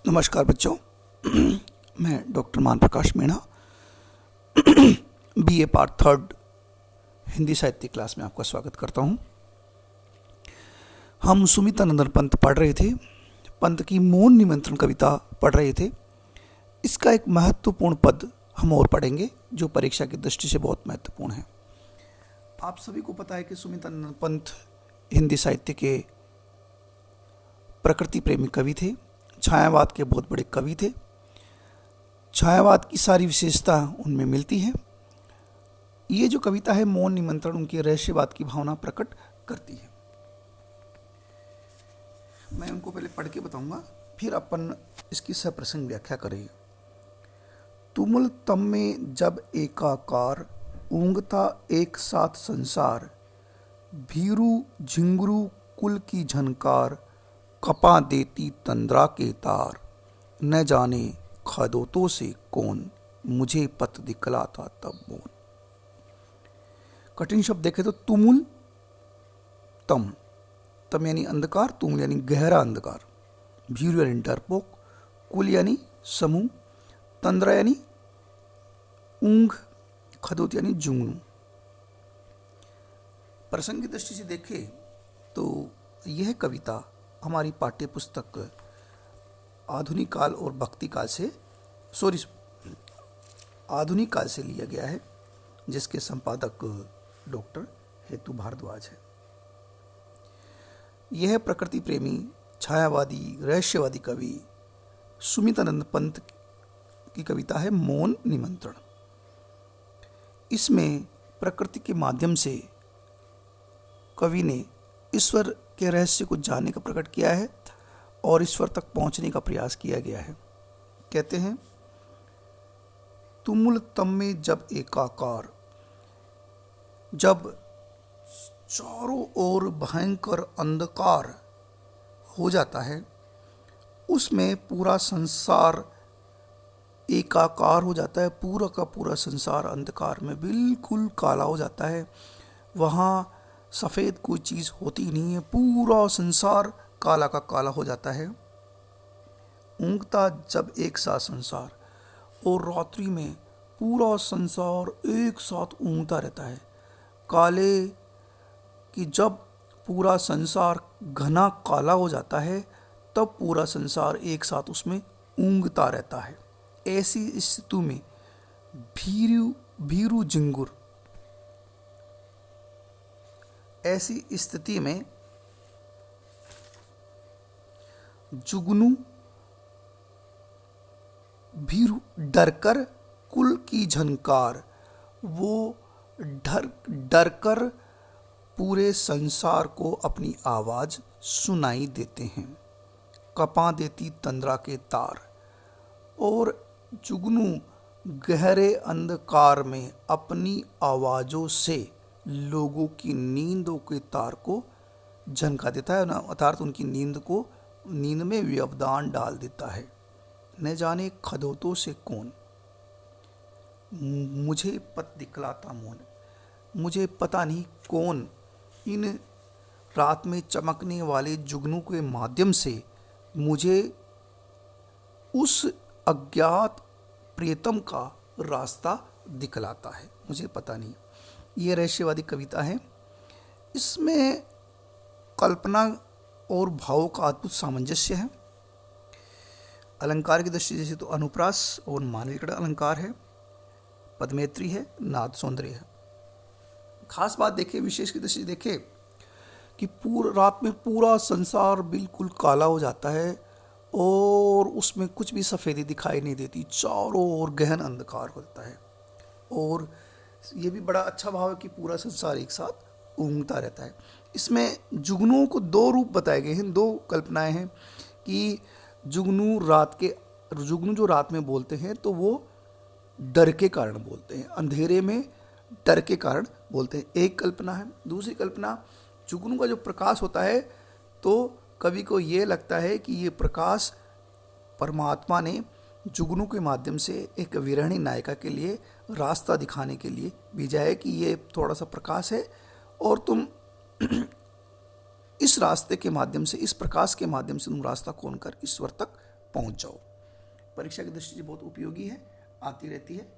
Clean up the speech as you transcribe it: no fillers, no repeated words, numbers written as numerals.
नमस्कार बच्चों। मैं doctor Maan Prakash Meena BA part third Hindi साहित्य क्लास में आपका स्वागत करता हूं। हम सुमितानंदन पंत पढ़ रहे थे, पंत की मौन निमंत्रण कविता पढ़ रहे थे। इसका एक महत्वपूर्ण पद हम और पढ़ेंगे जो परीक्षा की दृष्टि से बहुत महत्वपूर्ण है। आप सभी को पता है कि सुमितानंदन पंत हिंदी साहित्य के प्रकृति प्रेमी कवि थे, छायावाद के बहुत बड़े कवि थे। छायावाद की सारी विशेषता उनमें मिलती है। ये जो कविता है मौन निमंत्रण उनके रहस्यवाद की भावना प्रकट करती है। मैं उनको पहले पढ़ के बताऊंगा, फिर अपन इसकी सप्रसंग व्याख्या करेंगे। तुमुल तम में जब एकाकार, ऊँगता एक साथ संसार, भीरू झिंगरू कुल की झनकार, कपा देती तंद्रा के तार, न जाने खदोतों से कौन, मुझे पत दिखलाता तब मौन। कठिन शब्द देखे तो तुमुल तम, तम यानी अंधकार, तुमुल यानी गहरा अंधकार, भीरू यानी डरपोक, कुल यानी समूह, तंद्रा यानी ऊंघ, खदोत यानी जुगनू। प्रसंग की दृष्टि से देखें तो यह कविता हमारी पाठ्य पुस्तक आधुनिक काल और भक्ति काल से आधुनिक काल से लिया गया है, जिसके संपादक डॉक्टर हेतु भारद्वाज है। यह प्रकृति प्रेमी, छायावादी, रहस्यवादी कवि सुमितानंद पंत की कविता है मौन निमंत्रण। इसमें प्रकृति के माध्यम से कवि ने ईश्वर के रहस्य को जानने का प्रकट किया है और ईश्वर तक पहुंचने का प्रयास किया गया है। कहते हैं, तुमुल तम में जब एकाकार, जब चारों ओर भयंकर अंधकार हो जाता है, उसमें पूरा संसार एकाकार हो जाता है, पूरा का पूरा संसार अंधकार में बिल्कुल काला हो जाता है। वहाँ सफ़ेद कोई चीज़ होती नहीं है, पूरा संसार काला का काला हो जाता है। ऊँगता जब एक साथ संसार, और रात्रि में पूरा संसार एक साथ ऊँगता रहता है। काले कि जब पूरा संसार घना काला हो जाता है तब पूरा संसार एक साथ उसमें ऊँगता रहता है। ऐसी स्थिति में भीरू भीरू झिंगुर, ऐसी स्थिति में जुगनू भीरू डरकर कुल की झनकार, वो डरकर पूरे संसार को अपनी आवाज सुनाई देते हैं। कपा देती तंद्रा के तार, और जुगनू गहरे अंधकार में अपनी आवाजों से लोगों की नींदों के तार को झनका देता है, अर्थात उनकी नींद में व्यवधान डाल देता है। न जाने खदोतों से कौन, मुझे पत दिखलाता मौन, मुझे पता नहीं कौन इन रात में चमकने वाले जुगनू के माध्यम से मुझे उस अज्ञात प्रियतम का रास्ता दिखलाता है, मुझे पता नहीं। ये रहस्यवादी कविता है। इसमें कल्पना और भावों का अद्भुत सामंजस्य है। अलंकार की दृष्टि से तो अनुप्रास और मानविकरण अलंकार है, पदमेत्री है, नाद सौंदर्य है। खास बात देखें, विशेष की दृष्टि से देखें कि रात में पूरा संसार बिल्कुल काला हो जाता है और उसमें कुछ भी सफ़ेदी दिखाई नहीं देती, चारों ओर गहन अंधकार होता है। और ये भी बड़ा अच्छा भाव है कि पूरा संसार एक साथ ऊँगता रहता है। इसमें जुगनुओं को दो रूप बताए गए हैं, दो कल्पनाएं हैं कि जुगनू जो रात में बोलते हैं तो वो डर के कारण बोलते हैं, अंधेरे में डर के कारण बोलते हैं, एक कल्पना है। दूसरी कल्पना, जुगनू का जो प्रकाश होता है तो कवि को ये लगता है कि ये प्रकाश परमात्मा ने जुगनू के माध्यम से एक विरहिणी नायिका के लिए रास्ता दिखाने के लिए भेजा है कि ये थोड़ा सा प्रकाश है और तुम इस रास्ते के माध्यम से, इस प्रकाश के माध्यम से तुम रास्ता खोल कर ईश्वर तक पहुंच जाओ। परीक्षा की दृष्टि से बहुत उपयोगी है, आती रहती है।